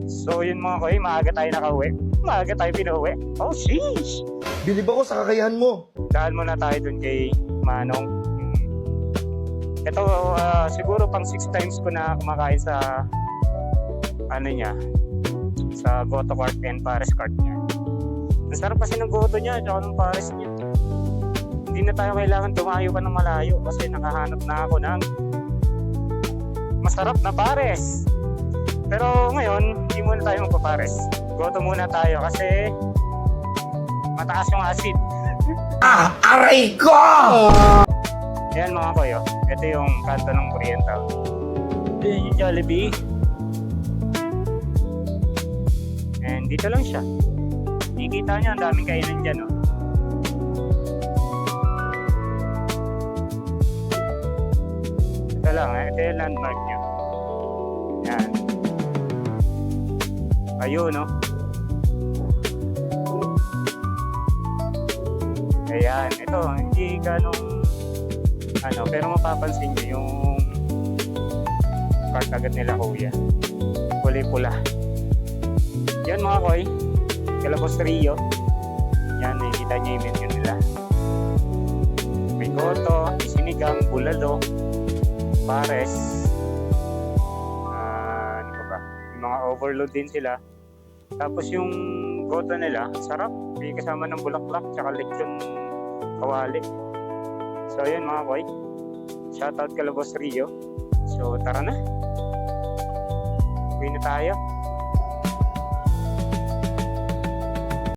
So yun mga koy, maaga tayo nakauwi. Maaga tayo pinauwi. Oh sheesh! Bilib ako sa kakayahan mo. Dahil muna tayo dun kay Manong. Ito siguro pang 6 times ko na kumakain sa ano niya, sa Goto Cart and Pares Cart niya. Ang sarap kasi ng goto niya at ng pares niya. Hindi na tayo kailangan dumayo pa ng malayo kasi nakahanap na ako ng masarap na pares. Pero ngayon, hindi muna tayo magpapares. Goto muna tayo kasi mataas yung acid. Aray ko! Yan mga koyo, ito yung kanto ng Oriental. Ito yung Jollibee. And dito lang siya. Nakikita nyo, ang daming kainan dyan. Oh. Ito lang, ito yung landmark nyo. Yan. Ayun, no? Ayan, ito, hindi ganong pero mapapansin nyo yung cart agad nila kuya. Kulay-pula. Yan mga koy, Calabos Rio. Yan, nakikita nyo yung menu nila. May goto, may sinigang, bulalo, pares. Ano pa ba? Yung mga overload din sila. Tapos yung goto nila, sarap. May kasama ng bulaklak, tsaka lechon kawali. So ayun mga koy, shoutout Calabos Rio. So tara na, uwi na tayo.